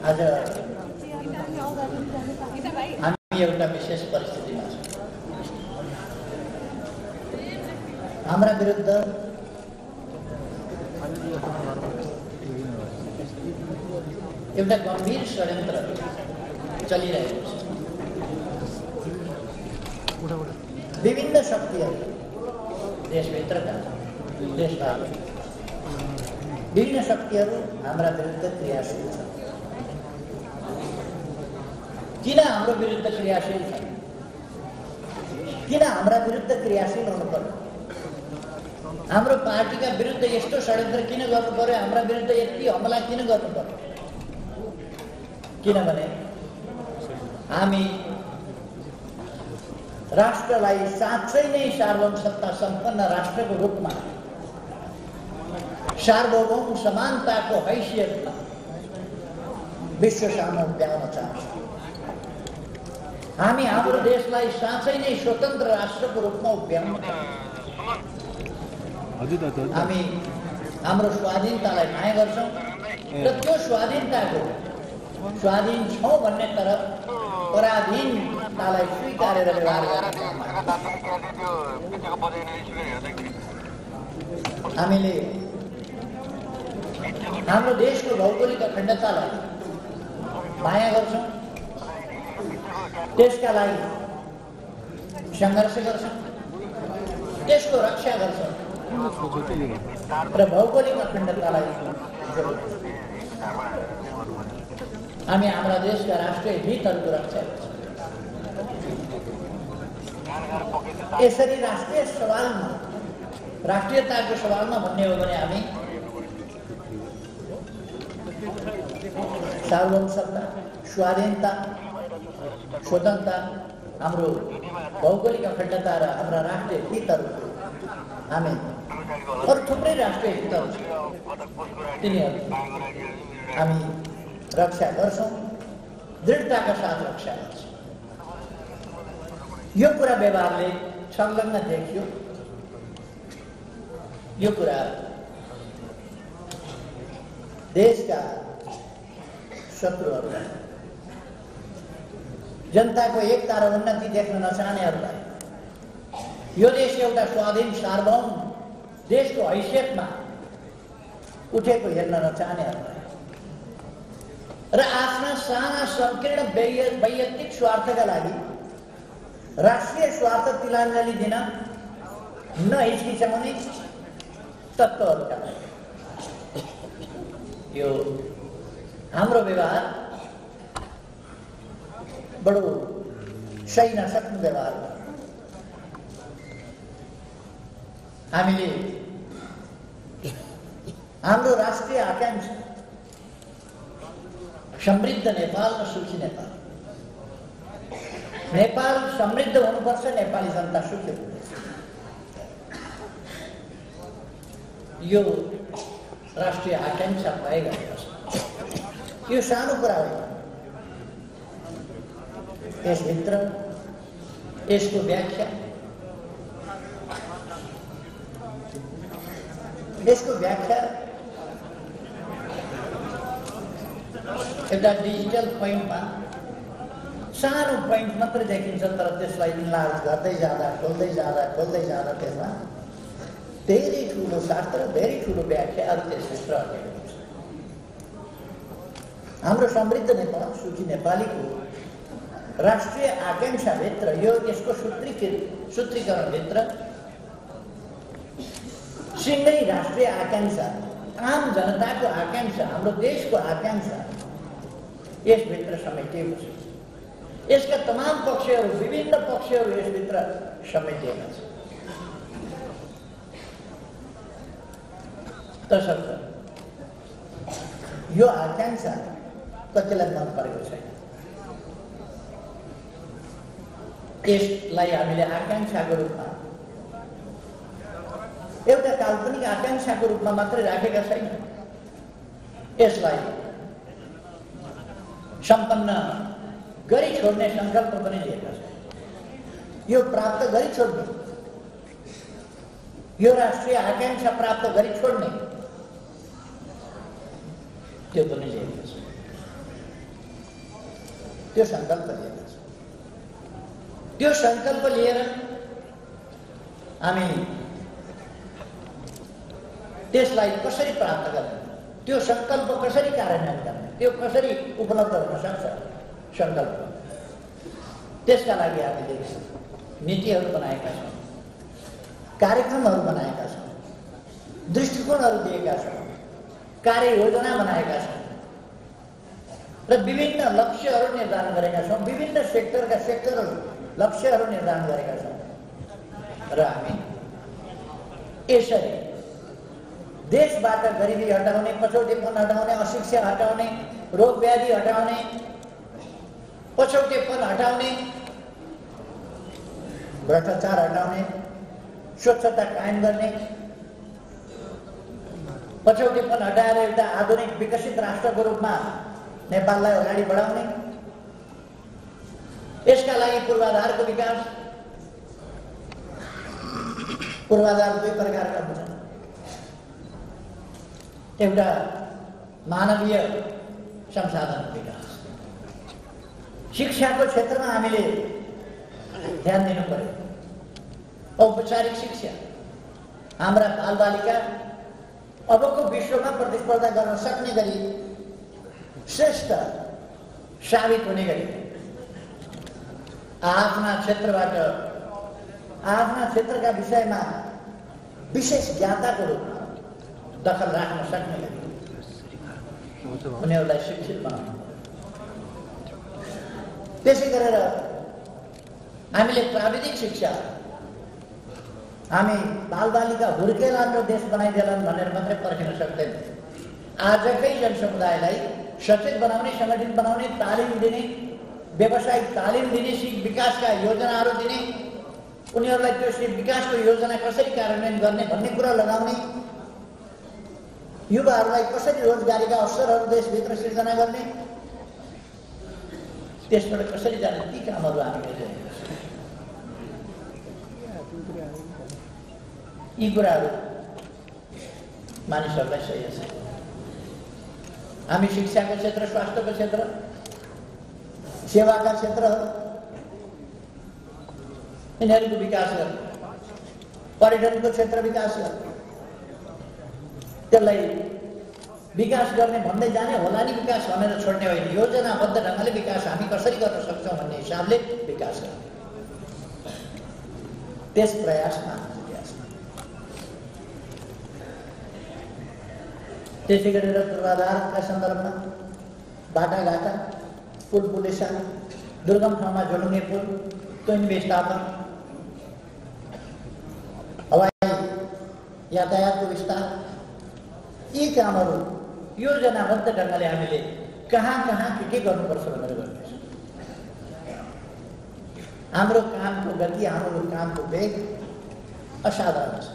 आज हामी एउटा विशेष परिस्थितिमा छौँ। हाम्रा विरुद्ध एउटा गम्भीर षड्यन्त्र चलिरहेको छ। विभिन्न शक्तिहरू देशभित्रका देशबाहिर विभिन्न शक्तिहरू हाम्रा विरुद्ध क्रियाशील छन्। किन हाम्रो विरुद्ध क्रियाशील छन्? किन हाम्रा विरुद्ध क्रियाशील हुनु पर्यो? हाम्रो पार्टीका विरुद्ध यस्तो षड्यन्त्र किन गर्नु पर्यो? हाम्रा विरुद्ध यति हमला किन गर्नु पर्यो? किनभने हामी राष्ट्रलाई साँच्चै नै सार्वभौम सत्ता सम्पन्न राष्ट्रको रूपमा सार्वभौम समानताको हैसियतमा विश्व सामु उभ्याउन चाहन्छौँ। हामी हाम्रो देशलाई साँच्चै नै स्वतन्त्र राष्ट्रको रूपमा उभ्याउन चाहन्छौँ। हामी हाम्रो स्वाधीनतालाई माया गर्छौँ र त्यो स्वाधीन छौँ भन्ने तरफ पराधीनतालाई स्वीकारेर व्यवहार गर्छौँ। हामीले हाम्रो देशको भौगोलिक अखण्डतालाई माया गर्छौँ, त्यसका लागि सङ्घर्ष गर्छौँ, त्यसको रक्षा गर्छौँ र भौगोलिक अखण्डतालाई हामी हाम्रा देशका राष्ट्रिय हितहरूको रक्षा गर्छौँ। यसरी राष्ट्रिय सवालमा राष्ट्रियताको सवालमा भन्ने हो भने हामी सार्वभौम सत्ता, स्वाधीनता, स्वतन्त्रता, हाम्रो भौगोलिक अखण्डता र हाम्रा राष्ट्रिय हितहरू हामी अरू थुप्रै राष्ट्रिय हितहरू तिनीहरू हामी रक्षा गर्छौँ, दृढताका साथ रक्षा गर्छौँ। यो कुरा व्यवहारले संलग्न देखियो। यो कुरा देशका शत्रुहरूलाई, जनताको एकता र उन्नति देख्न नचाहनेहरूलाई, यो देश एउटा स्वाधीन सार्वभौम देशको हैसियतमा उठेको हेर्न नचाहनेहरूलाई र आफ्ना साना संकीर्ण वैयक्तिक स्वार्थका लागि राष्ट्रिय स्वार्थ तिलाञ्जली दिन नहिचकिचाउने तत्त्वहरूका लागि यो हाम्रो व्यवहार बडो सही नसक्ने व्यवहार हो। हामीले हाम्रो राष्ट्रिय आकांक्षा समृद्ध नेपाल र सुखी नेपाल, नेपाल समृद्ध हुनुपर्छ, नेपाली जनता सुखी हुनुपर्छ, यो राष्ट्रिय आकांक्षा भएका छ। यो सानो कुरा होइन। यसभित्र यसको व्याख्या एउटा डिजिटल पोइन्टमा सानो पोइन्ट मात्रै देखिन्छ, तर त्यसलाई इन्लार्ज गर्दै जाँदा खोल्दै जाँदा त्यसमा धेरै ठुलो शास्त्र, धेरै ठुलो व्याख्याहरू त्यसभित्र अटेको हुन्छ। हाम्रो समृद्ध नेपाल सुखी नेपालीको राष्ट्रिय आकांक्षाभित्र यसको सूत्रीकरणभित्र सिँगै राष्ट्रिय आकांक्षा, आम जनताको आकांक्षा, हाम्रो देशको आकांक्षा यसभित्र समेटिएको छ। यसका तमाम पक्षहरू, विभिन्न पक्षहरू यसभित्र समेटिएका छन्। तसर्थ यो आकांक्षा कतिलाई मन परेको छैन। यसलाई हामीले आकांक्षाको रूपमा, एउटा काल्पनिक आकांक्षाको रूपमा मात्रै राखेका छैन। यसलाई सम्पन्न गरी छोड्ने संकल्प पनि लिएका छन्। यो प्राप्त गरी छोड्ने, यो राष्ट्रिय आकांक्षा प्राप्त गरी छोड्ने, त्यो पनि लिएका छन्। त्यो सङ्कल्प लिएका छौँ। त्यो सङ्कल्प लिएर हामी त्यसलाई कसरी प्राप्त गर्ने, त्यो सङ्कल्प कसरी कार्यान्वयन गर्ने, त्यो कसरी उपलब्ध हुन सक्छ सङ्कल्प, त्यसका लागि हामीले नीतिहरू बनाएका छौँ, कार्यक्रमहरू बनाएका छौँ, दृष्टिकोणहरू दिएका छौँ, कार्ययोजना बनाएका छौँ र विभिन्न लक्ष्यहरू निर्धारण गरेका छौँ, विभिन्न सेक्टरका सेक्टरहरू लक्ष्यहरू निर्धारण गरेका छौँ र हामी यसरी देशबाट गरिबी हटाउने, पछौटेपन हटाउने, अशिक्षा हटाउने, रोग व्याधि हटाउने, पछौटेपन हटाउने, भ्रष्टाचार हटाउने, स्वच्छता कायम गर्ने, पछौटेपन हटाएर एउटा आधुनिक विकसित राष्ट्रको रूपमा नेपाललाई अगाडि बढाउने, यसका लागि पूर्वाधारको विकास। पूर्वाधार दुई प्रकारका हुन्छन्। एउटा मानवीय संसाधन विकास, शिक्षाको क्षेत्रमा हामीले ध्यान दिनु पर्यो। औपचारिक शिक्षा हाम्रा बालबालिका अबको विश्वमा प्रतिस्पर्धा गर्न सक्ने गरी श्रेष्ठ साबित हुने गरी आफ्ना क्षेत्रबाट, आफ्ना क्षेत्रका विषयमा विशेष ज्ञाताको रूपमा दखल राख्न सक्ने गरी उनीहरूलाई शिक्षित बनाउनु। त्यसै गरेर हामीले प्राविधिक शिक्षा, हामी बालबालिका हुर्केलान् र देश बनाइदेलान् भनेर मात्रै पर्खिन सक्दैन। आजकै जनसमुदायलाई सचेत बनाउने, सङ्गठित बनाउने, तालिम दिने, व्यावसायिक तालिम दिने, विकासका योजनाहरू दिने, उनीहरूलाई त्यो विकासको योजना कसरी कार्यान्वयन गर्ने भन्ने कुरा लगाउने, युवाहरूलाई कसरी रोजगारीका अवसरहरू देशभित्र सिर्जना गर्ने, त्यसबाट कसरी जाने, ती कामहरू हामीले गरेका छौँ। यी कुराहरू मानिसहरूलाई सही छ। हामी शिक्षाको क्षेत्र, स्वास्थ्यको क्षेत्र, सेवाका क्षेत्रहरू यिनीहरूको विकास गर्ने, पर्यटनको क्षेत्र विकास गर्ने, त्यसलाई विकास गर्ने भन्दै जाने होला नि विकास भनेर छोड्ने होइन, योजनाबद्ध ढङ्गले विकास हामी कसरी गर्न सक्छौँ भन्ने हिसाबले विकास गर्ने, त्यस प्रयासमा। त्यसै गरेर पूर्वाधारका सन्दर्भमा बाटाघाटा, पुल पुलेसा, दुर्गम ठाउँमा जोड्ने पुल, ट्रेन विस्थापन, हवाई यातायातको विस्तार, यी कामहरू योजनाबद्ध ढङ्गले हामीले कहाँ कहाँ के गर्नुपर्छ भनेर गर्दैछौँ। हाम्रो कामको गति, हाम्रो कामको वेग असाधारण छ।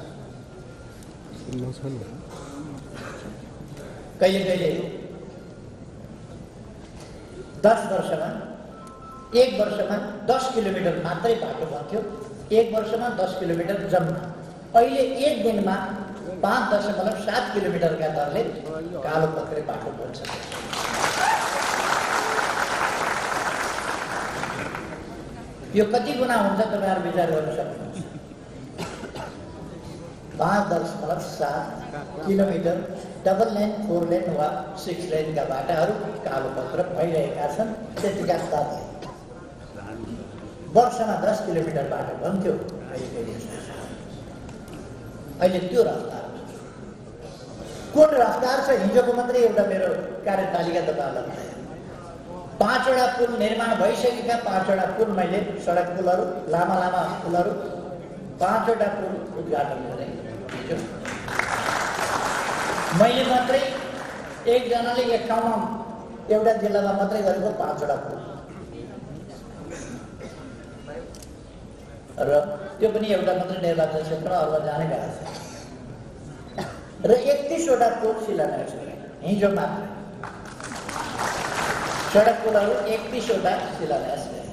कहिले कहिले 10 वर्षमा, 1 वर्षमा 10 किलोमिटर मात्रै बाटो बन्थ्यो, 1 वर्षमा 10 किलोमिटर जम्मा। अहिले 1 दिनमा 5.7 किलोमिटरका दरले कालो पत्रे बाटो बन्छ। यो कति गुणा हुन्छ तपाईँहरू विचार गर्न सक्नुहुन्छ। 5.7 किलोमिटर डबल लेन, 4 लेन वा 6 लेनका बाटाहरू कालो पत्र भइरहेका छन्। त्यतिका साथै वर्षमा 10 किलोमिटर बाटो बन्थ्यो, अहिले त्यो रफ्तार। कुन रफ्तार छ? हिजोको मात्रै एउटा मेरो कार्यतालिका तपाईँहरूलाई बनाएँ। 5वटा पुल निर्माण भइसकेका, 5वटा पुल मैले, सडक पुलहरू, लामा लामा पुलहरू, 5वटा पुल उद्घाटन गरेँ हिजो। मैले मात्रै एकजनाले एक ठाउँमा एउटा जिल्लामा मात्रै गरेको 5वटा पुल, र त्यो पनि एउटा मात्रै निर्वाचन क्षेत्र, अरूमा जाने गएको छ। र 31वटा पुल शिलान्यास गरेँ हिजो मात्रै। सडक पुलहरू 31वटा शिलान्यास गरेँ।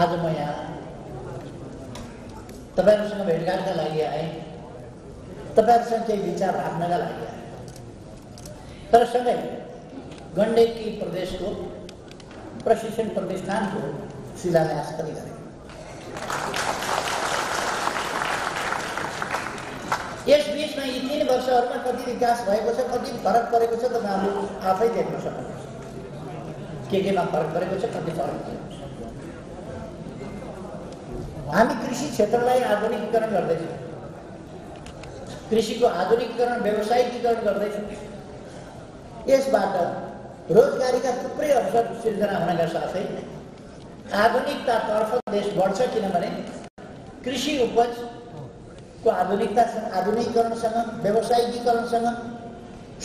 आज म यहाँ तपाईँहरूसँग भेटघाटका लागि आएँ, तपाईँहरूसँग केही विचार राख्नका लागि आएँ। तर सँगै गण्डकी प्रदेशको प्रशिक्षण प्रतिष्ठानको शिलान्यास पनि गरे। यस बीचमा यी 3 वर्षहरूमा कति विकास भएको छ, कति फरक परेको छ तपाईहरु आफै देख्न सक्नुहुन्छ। केमा फरक परेको छ, कति फरक परेको छ। हामी कृषि क्षेत्रलाई आधुनिकीकरण गर्दैछौँ, कृषिको आधुनिकीकरण व्यावसायिकीकरण गर्दैछौँ। यसबाट रोजगारीका थुप्रै अवसर सिर्जना हुनका साथै आधुनिकतातर्फ देश बढ्छ, किनभने कृषि उपजको आधुनिकीकरणसँग व्यावसायिकीकरणसँग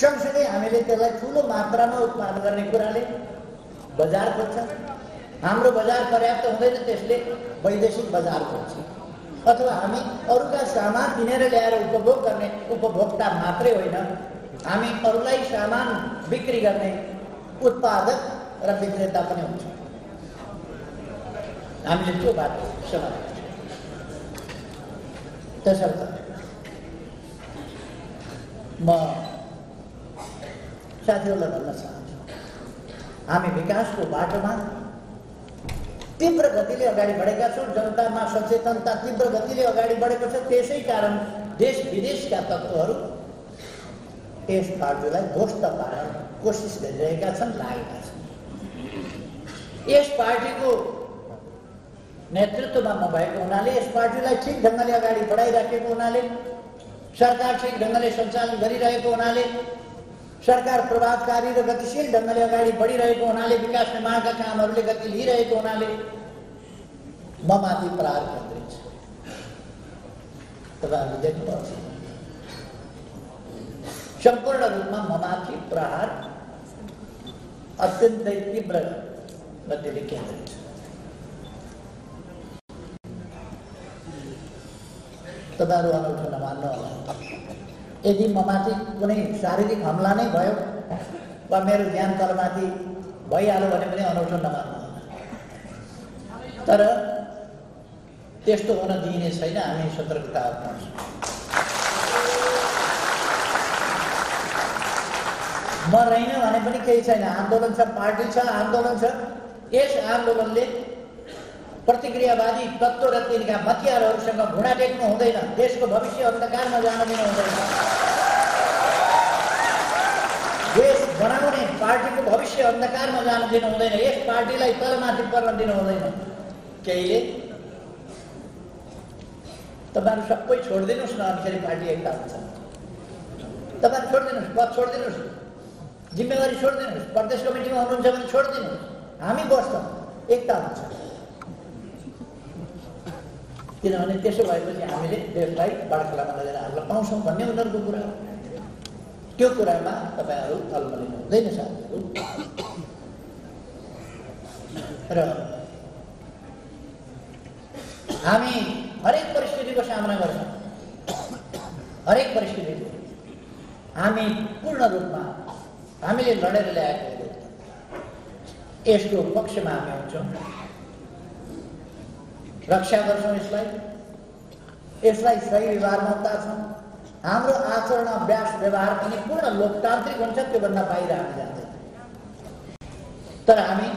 सँगसँगै हामीले त्यसलाई ठुलो मात्रामा उत्पादन गर्ने कुराले बजार खोज्छ। हाम्रो बजार पर्याप्त हुँदैन, त्यसले वैदेशिक बजार खोज्छ। अथवा हामी अरूका सामान किनेर ल्याएर उपभोग गर्ने उपभोक्ता मात्रै होइन, हामी अरूलाई सामान बिक्री गर्ने उत्पादक र विक्रेता पनि हुन्छ। हामीले त्यो बाटो समाप्त त्यसर्थ म साथीहरूलाई भन्न चाहन्छु, हामी विकासको बाटोमा तीव्र गतिले अगाडि बढेका छौँ। जनतामा सचेतनता तीव्र गतिले अगाडि बढेको छ। त्यसै कारण देश विदेशका तत्त्वहरू यस पार्टीलाई ध्वस्त पार्न कोसिस गरिरहेका छन्, लागेका छन्। यस पार्टीको नेतृत्वमा म भएको हुनाले, यस पार्टीलाई ठिक ढङ्गले अगाडि बढाइराखेको हुनाले, सरकार ठिक ढङ्गले सञ्चालन गरिरहेको हुनाले, सरकार प्रभावकारी र गतिशील ढङ्गले अगाडि बढिरहेको हुनाले, विकास निर्माणका कामहरूले गति लिइरहेको हुनाले म माथि प्रहार केन्द्रित छ। तपाईहरुले देख्नुहुन्छ, सम्पूर्ण रूपमा म माथि प्रहार अत्यन्तै तीव्र गतिले केन्द्रित छ। तपाईहरु अनौठो नमान्नु होला। यदि म माथि कुनै शारीरिक हमला नै भयो वा मेरो ज्यान तलमाथि भइहाल्यो भने पनि अनौठो नमान्नु होला। तर त्यस्तो हुन दिइने छैन, हामी सतर्कता अप्नाउँछौँ। म रहेन भने पनि केही छैन, आन्दोलन छ, पार्टी छ, आन्दोलन छ। यस आन्दोलनले प्रतिक्रियावादी तत्त्व र तिनका हतियारहरूसँग घुँडा टेक्नु हुँदैन, देशको भविष्य अन्धकारमा जान दिनु हुँदैन। देश बनाउने पार्टीको भविष्य अन्धकारमा जान दिनु हुँदैन, यस पार्टीलाई तलमाथि पर्न दिनु हुँदैन। केहीले तपाईहरु सबै छोडिदिनुहोस् न, अनि पार्टी एकता हुन्छ। तपाईहरु छोडिदिनुहोस्, पद छोडिदिनुहोस्, जिम्मेवारी छोडिदिनुहोस्, प्रदेश कमिटीमा हुनुहुन्छ भने छोडिदिनुहोस्, हामी बस्छौँ, एकता हुन्छ। किनभने त्यसो भएपछि हामीले देशलाई बडखलामा लगेर हाल्न पाउँछौँ भन्ने उनीहरूको कुरा हो। त्यो कुरामा तपाईहरु अलमलिनु हुँदैन साथीहरु। र हामी हरेक परिस्थितिको सामना गर्छौँ, हरेक परिस्थितिको हामी पूर्ण रूपमा हामीले लडेर ल्याएको यसको पक्षमा हामी हुन्छौँ, रक्षा गर्छौँ, यसलाई सही व्यवहारमा उतार्छौँ। हाम्रो आचरण अभ्यास व्यवहार पनि पूर्ण लोकतान्त्रिक हुन्छ, त्योभन्दा बाहिर हामी जाँदैन। तर हामी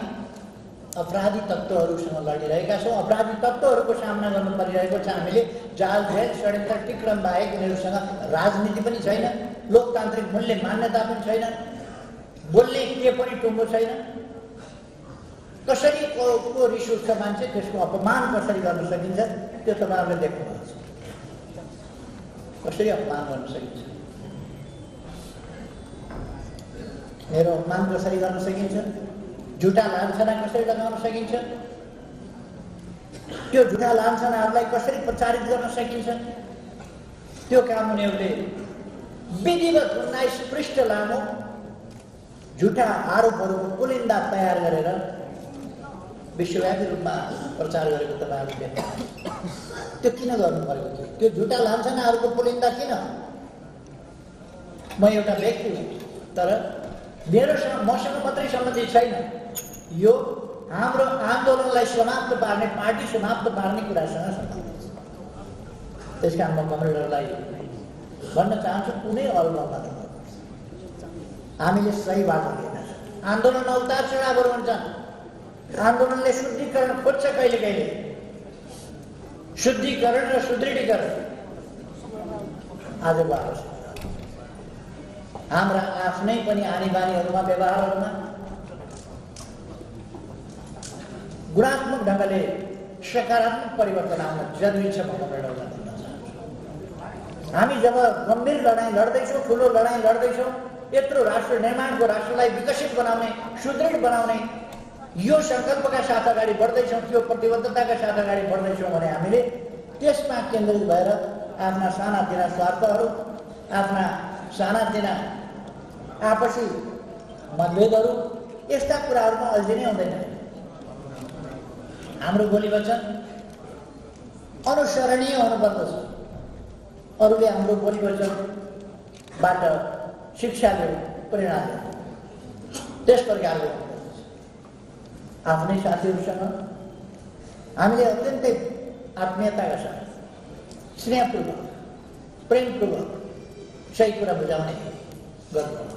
अपराधी तत्त्वहरूसँग लडिरहेका छौँ, अपराधी तत्त्वहरूको सामना गर्नु परिरहेको छ। हामीले जाल झेल षड्यन्त्र टिक्रम बाहेक उनीहरूसँग राजनीति पनि छैन, लोकतान्त्रिक मूल्य मान्यता पनि छैन, बोल्ने के पनि टुङ्गो छैन। कसरी को रिस उठ्छ मान्छे, त्यसको अपमान कसरी गर्न सकिन्छ त्यो तपाईहरुले देख्नुभएको छ। कसरी अपमान गर्न सकिन्छ, मेरो अपमान कसरी गर्न सकिन्छ, झुटा लान्छना कसरी लगाउन सकिन्छ, त्यो झुटा लान्छनाहरूलाई कसरी प्रचारित गर्न सकिन्छ, त्यो काम उनीहरूले विधिवत 19 पृष्ठ लामो झुटा आरोपहरूको पुलिन्दा तयार गरेर विश्वव्यापी रूपमा प्रचार गरेको तपाईहरुले देख्नुहुन्छ। त्यो किन गर्नु पर्यो? त्यो झुटा लान्छनाहरूको पुलिन्दा किन? म एउटा व्यक्ति हुँ, तर मसँग मात्रै सम्बन्धित छैन, यो हाम्रो आन्दोलनलाई समाप्त पार्ने, पार्टी समाप्त पार्ने कुरासँग सम्बन्धित छ। त्यसकारण म कमरेडरलाई भन्न चाहन्छु, कुनै अलमलमा हामीले सही बाटो लिएका छौँ। आन्दोलन उतार चढावहरू हुन्छन्। आन्दोलनले शुद्धिकरण खोज्छ कहिले कहिले, शुद्धिकरण र सुदृढीकरण आजको आवश्यकता। हाम्रा आफ्नै पनि आनी बानीहरूमा, व्यवहारहरूमा गुणात्मक ढङ्गले सकारात्मक परिवर्तन आउन जरुरी छ भनेर भन्न चाहन्छु। हामी जब गम्भीर लडाईँ लड्दैछौँ, ठुलो लडाईँ लड्दैछौँ, यत्रो राष्ट्र निर्माणको, राष्ट्रलाई विकसित बनाउने, सुदृढ बनाउने यो सङ्कल्पका साथ अगाडि बढ्दैछौँ, त्यो प्रतिबद्धताका साथ अगाडि बढ्दैछौँ भने हामीले त्यसमा केन्द्रित भएर आफ्ना सानातिना स्वार्थहरू, आफ्ना सानातिना आपसी मतभेदहरू, यस्ता कुराहरूमा अल्झिनै हुँदैन। हाम्रो बोली वचन अनुसरणीय हुनुपर्दछ। अरूले हाम्रो बोली वचनबाट शिक्षा लियो, प्रेरणा लियो, त्यस प्रकारले आफ्नै साथीहरूसँग हामीले अत्यन्तै आत्मीयताका साथ, स्नेहपूर्वक, प्रेमपूर्वक सही कुरा बुझाउने गर्नुपर्छ।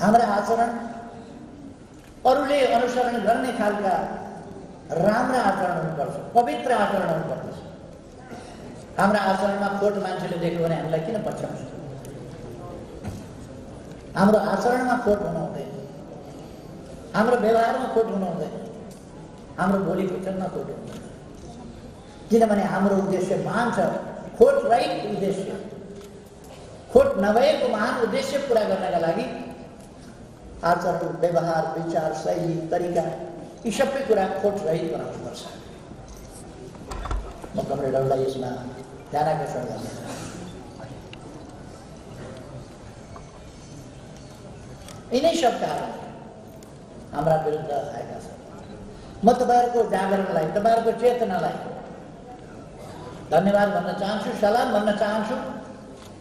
हाम्रा आचरण अरूले अनुसरण गर्ने खालका राम्रा आचरण हुनुपर्छ, पवित्र आचरण हुनुपर्छ। हाम्रा आचरणमा खोट मान्छेले देख्यो भने हामीलाई किन पछ्याउँछ? हाम्रो आचरणमा खोट हुनु हुँदैन, हाम्रो व्यवहारमा खोट हुनु हुँदैन, हाम्रो बोली वचनमा खोट हुँदैन। किनभने हाम्रो उद्देश्य महान छ, खोट रहित उद्देश्य, खोट नभएको महान उद्देश्य पुरा गर्नका लागि आचरण, व्यवहार, विचार, शैली, तरिका यी सबै कुरा खोट रहित बनाउनुपर्छ। म कमरेडहरूलाई यसमा ध्यान आकर्षण गर्छु। यिनै सब कारण हाम्रा विरुद्ध आएका छन्। म तपाईँहरूको जागरणलाई, तपाईँहरूको चेतनालाई धन्यवाद भन्न चाहन्छु, सलाम भन्न चाहन्छु।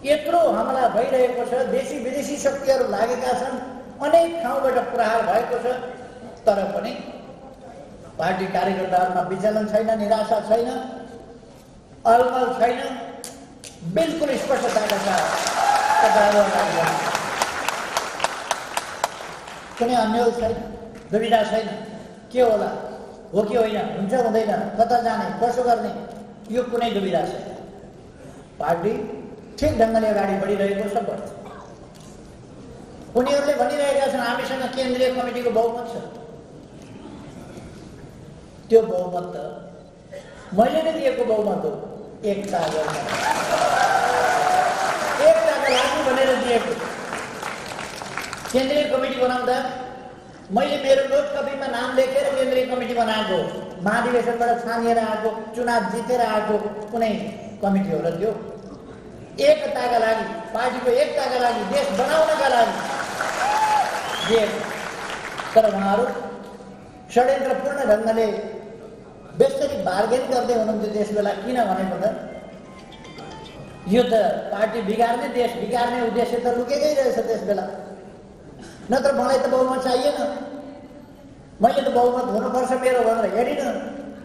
यत्रो हमला भइरहेको छ, देशी विदेशी शक्तिहरू लागेका छन्, अनेक ठाउँबाट प्रहार भएको छ, तर पनि पार्टी कार्यकर्ताहरूमा विचलन छैन, निराशा छैन, अलमल छैन, बिल्कुल स्पष्टताका साथ तपाईँहरू अगाडि बढ्नु। कुनै अन्यल छैन, दुविधा छैन, के होला, हो कि होइन, हुन्छ हुँदैन, कता जाने, कसो गर्ने, यो कुनै दुविधा छैन। पार्टी ठिक ढङ्गले अगाडि बढिरहेको छ, बढ्छ। उनीहरूले भनिरहेका छन् हामीसँग केन्द्रीय कमिटीको बहुमत छ। त्यो बहुमत त मैले नै दिएको बहुमत हो, एकताका लागि भनेर दिएको। केन्द्रीय कमिटी बनाउँदा मैले मेरो नोट कपीमा नाम लेखेर केन्द्रीय कमिटी बनाएको, महाधिवेशनबाट छानिएर आएको, चुनाव जितेर आएको कुनै कमिटी हो र त्यो? एकताका लागि, पार्टीको एकताका लागि, देश बनाउनका लागि दिएको। तर उहाँहरू षड्यन्त्रपूर्ण ढङ्गले बेसरी बार्गेन गर्दै हुनुहुन्थ्यो त्यस बेला। किन भनेको त यो त पार्टी बिगार्ने, देश बिगार्ने उद्देश्य त लुकेकै रहेछ त्यस बेला। नत्र मलाई त बहुमत चाहिएन, मैले त बहुमत हुनुपर्छ मेरो भनेर हेरिनँ,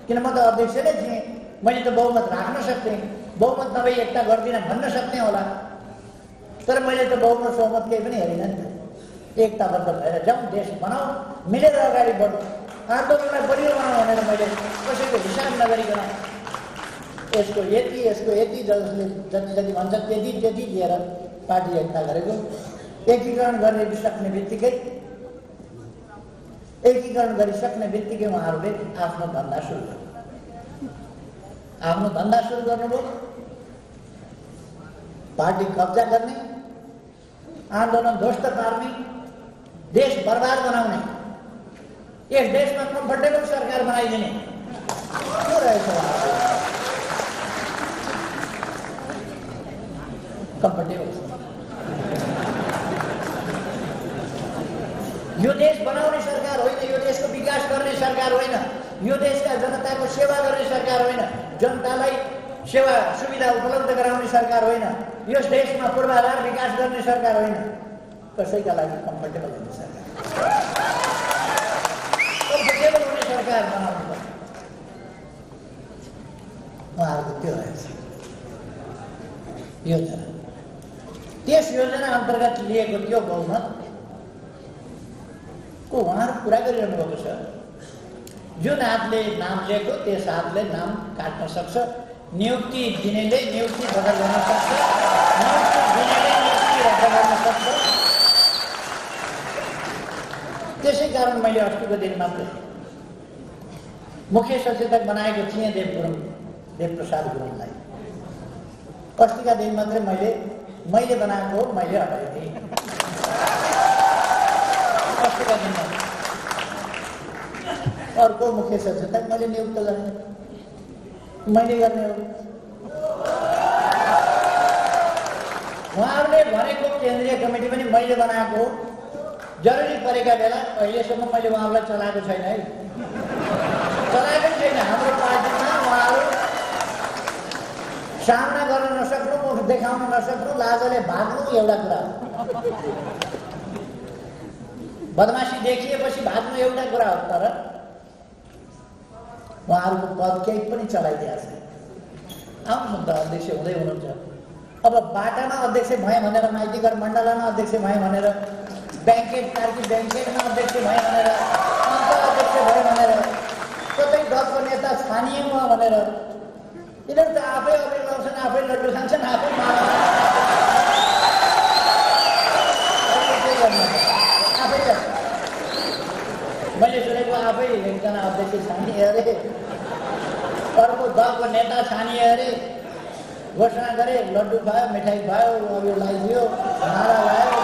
किन म त अध्यक्ष नै थिएँ, मैले त बहुमत राख्न सक्थेँ, बहुमत नभई एकता गर्दिनँ भन्न सक्थेँ होला। तर मैले त बहुमत सहमत केही पनि हेरिनँ नि त। एकताबद्ध भएर जाउँ, देश बनाऊ, मिलेर अगाडि बढौँ, आन्दोलनलाई बलियो बनाऊ भनेर मैले कसैको हिसाब नगरिकन यसको यति जसले जति जति भन्छ त्यति त्यति दिएर पार्टी एकता गरेको। एकीकरण गरिसक्ने बित्तिकै उहाँहरूले आफ्नो धन्दा सुरु गर्नुभयो। पार्टी कब्जा गर्ने, आन्दोलन ध्वस्त पार्ने, देश बर्बाद बनाउने, यस देशमा कम्फर्टेबल सरकार बनाइदिने के रहेछ? कम्फर्टेबल यो देश बनाउने सरकार होइन, यो देशको विकास गर्ने सरकार होइन, यो देशका जनताको सेवा गर्ने सरकार होइन, जनतालाई सेवा सुविधा उपलब्ध गराउने सरकार होइन, यस देशमा पूर्वाधार विकास गर्ने सरकार होइन, कसैका लागि कम्फर्टेबल हुने सरकार, कम्फर्टेबल हुने सरकार बनाउनु पर्छ। उहाँहरूको त्यो रहेछ योजना। त्यस योजना अन्तर्गत लिएको त्यो बहुमतको उहाँहरू पुरा गरिरहनु भएको छ। जुन हातले नाम लिएको त्यस हातले नाम काट्न सक्छ, नियुक्ति दिनेले नियुक्ति बदल गर्न सक्छ, नियुक्ति दिनेले नियुक्ति रद्द गर्न सक्छ। त्यसै कारण मैले अस्तिको दिन मात्र मुख्य सचेतक बनाएको थिएँ देवप्रसाद गुरुङलाई। अस्तिका दिन मात्रै मैले बनाएको मैले हटाएको थिएँ। अस्तिका दिन अर्को मुख्य सचेतक मैले नियुक्त गरेँ, मैले गर्ने हो। उहाँहरूले भनेको केन्द्रीय कमिटी पनि मैले बनाएको, जरुरी परेका बेला अहिलेसम्म मैले उहाँहरूलाई चलाएको छैन है, चलाएकै छैन। हाम्रो पार्टीमा उहाँहरू सामना गर्न नसक्नु, मुख देखाउन नसक्नु, लाजले भाग्नु एउटा कुरा हो। बदमासी देखिएपछि भाग्नु एउटा कुरा हो। तर उहाँहरूको पद केही पनि चलाइदिएको छैन। आउनुहोस् त, अध्यक्ष हुँदै हुनुहुन्छ। अब बाटामा अध्यक्ष भएँ भनेर, माइतीघर मण्डलमा अध्यक्ष भएँ भनेर, कार्की ब्याङ्केटमा अध्यक्ष भएँ भनेर, अध्यक्ष भएँ भनेर, कतै दलको नेता छानिए म भनेर, यिनीहरू त आफै अबिर लाउँछन्, आफै लड्डु खान्छन्, आफै आफै मैले सुनेको आफै एकजना अध्यक्ष छानिए अरे, अर्को दलको नेता छानिए अरे, घोषणा गरे, लड्डु खायो, मिठाई खायो, अबिर लगाइदियो, नारा लगायो,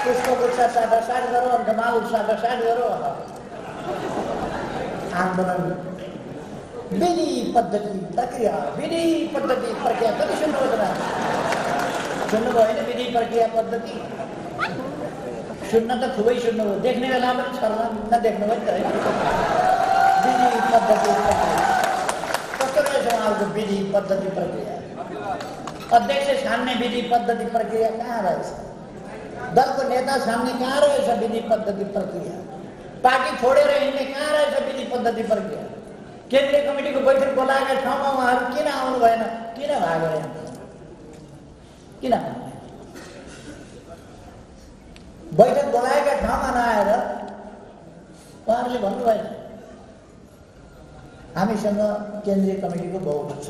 पुष्प गुच्छा साटासाट गरो, ढमाल साटासाट गरो। आन्दोलन विधि पद्धति प्रक्रिया कति सुन्नुभयो त? सुन्नुभयो होइन? विधि प्रक्रिया पद्धति सुन्न त खुबै सुन्नुभयो, देख्ने बेला पनि छर्न नदेख्नुभयो नि त है। विधि पद्धति प्रक्रिया कस्तो रहेछ उहाँहरूको विधि पद्धति प्रक्रिया? अध्यक्ष छान्ने विधि पद्धति प्रक्रिया कहाँ रहेछ? दलको नेता छान्ने कहाँ रहेछ विधि पद्धति प्रक्रिया? पार्टी छोडेर हिँड्ने कहाँ रहेछ विधि पद्धति प्रक्रिया? केन्द्रीय कमिटीको बैठक बोलाएका ठाउँमा उहाँहरू किन आउनु भएन? किन भागेर किन बैठक बोलाएका ठाउँमा नआएर उहाँहरूले भन्नुभएन हामीसँग केन्द्रीय कमिटीको बहुमत छ।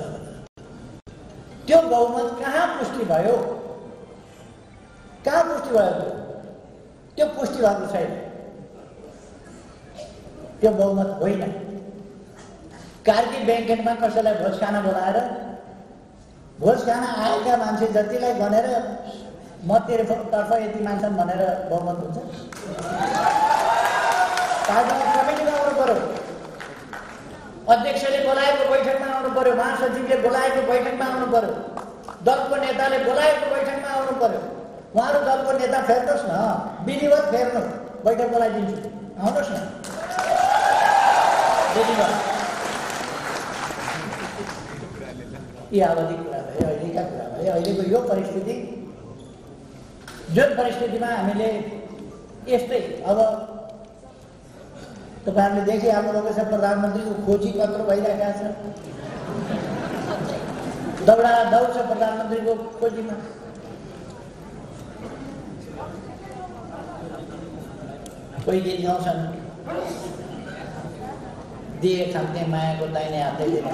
त्यो बहुमत कहाँ पुष्टि भयो? कहाँ पुष्टि भयो? त्यो पुष्टि भएको छैन। त्यो बहुमत होइन। कार्की ब्याङ्केटमा कसैलाई भोज खान बोलाएर भोज खान आएका मान्छे जतिलाई गनेर म तेरोतर्फ यति मान्छन् भनेर बहुमत हुन्छ? पार्टीमा कमिटीमा आउनु पर्यो, अध्यक्षले बोलाएको बैठकमा आउनु पर्यो, महासचिवले बोलाएको बैठकमा आउनु पर्यो, दलको नेताले बोलाएको बैठकमा आउनु पर्यो। उहाँहरू दलको नेता फेर्नुहोस् न, विधिवत फेर्नुहोस्, बैठक बोलाइदिन्छु, आउनुहोस् न विधिवत। यी आवधिक कुरा भयो, अहिलेका कुरा भयो। अहिलेको यो परिस्थिति, जुन परिस्थितिमा हामीले यस्तै अब तपाईँहरूले देखिहाल्नुभएको छ, प्रधानमन्त्रीको खोजी पत्र भइरहेका छ, दौड छ प्रधानमन्त्रीको खोजीमा। कोही गीत गाउँछन्, दिए खान्थे मायाको दाहिने हातै दिने।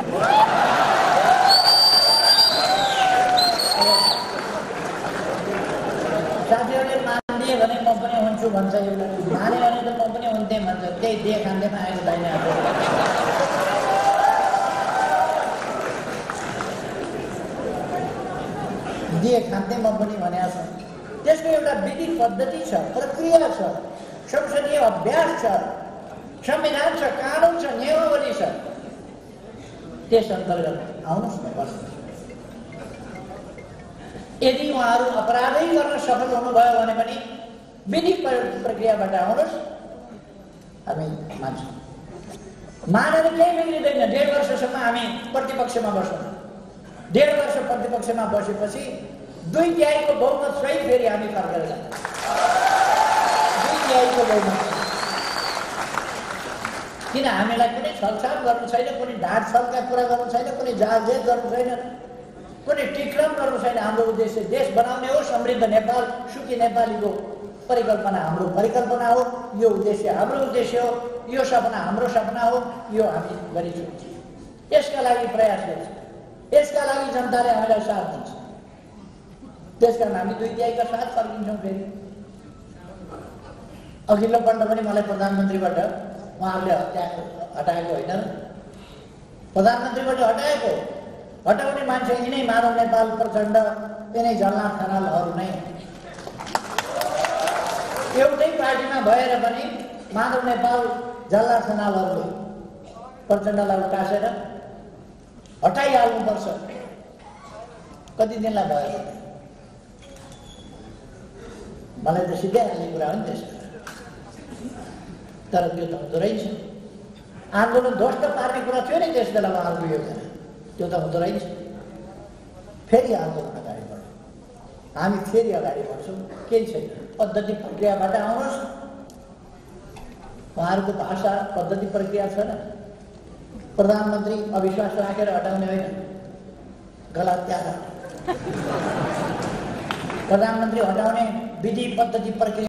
साथीहरूले मानिदिए भने म पनि हुन्छु भन्छ, माने भने त म पनि हुन्थेँ भन्छ। त्यही दिए खान्थे मायाको दाहिने हातै। दिए खान्थे म पनि भनेको छ। त्यसको एउटा विधि पद्धति छ, प्रक्रिया छ, संसदीय अभ्यास छ, संविधान छ, कानुन छ, नियमावली छ। त्यस अन्तर्गत आउनुहोस् न, बस्नुहोस्। यदि उहाँहरू अपराधै गर्न सफल हुनुभयो भने पनि विधि प्रक्रियाबाट आउनुहोस्, हामी मान्छौँ। मानेर केही बिग्रिँदैन। 1.5 वर्षसम्म हामी प्रतिपक्षमा बस्छौँ। 1.5 वर्ष प्रतिपक्षमा बसेपछि 2/3 बहुमत सहित फेरि हामी फर्केर जान्छौँ। 2/3 बहुमत। किन हामीलाई कुनै छलछाल गर्नु छैन, कुनै ढाँट छलका कुरा गर्नु छैन, कुनै जालजेल गर्नु छैन, कुनै टिक्रम गर्नु छैन। हाम्रो उद्देश्य देश बनाउने हो, समृद्ध नेपाल, सुखी नेपालीको परिकल्पना हाम्रो परिकल्पना हो। यो उद्देश्य हाम्रो उद्देश्य हो, यो सपना हाम्रो सपना हो। यो हामी गरिसक्छौँ। यसका लागि प्रयास गर्छौँ, यसका लागि जनताले हामीलाई साथ दिन्छ। त्यसकारण हामी 2/3 साथ फर्किन्छौँ। फेरि अघिल्लो पल्ट पनि मलाई प्रधानमन्त्रीबाट उहाँहरूले हटाएको होइन, प्रधानमन्त्रीबाट हटाएको। हटाउने मान्छे यिनै माधव नेपाल प्रचण्ड, यिनै झलनाथ खनालहरू नै। एउटै पार्टीमा भएर पनि माधव नेपाल झलनाथ खनालहरूले प्रचण्डलाई उकासेर हटाइहाल्नुपर्छ। कति दिनलाई भयो? मलाई त सिधै हाल्ने कुरा हो नि त्यसमा। तर त्यो त हुँदो रहेछ। आन्दोलन ध्वस्त पार्ने कुरा थियो नि त्यस बेला उहाँहरूको योजना, त्यो त हुँदो रहेछ। फेरि आन्दोलन अगाडि बढ्यो, हामी फेरि अगाडि बढ्छौँ। केही छैन, पद्धति प्रक्रियाबाट आउनुहोस्। उहाँहरूको भाषा पद्धति प्रक्रिया छैन। प्रधानमन्त्री अविश्वास राखेर हटाउने होइन, गलत त्याग। प्रधानमन्त्री हटाउने विधि पद्धति प्रक्रिया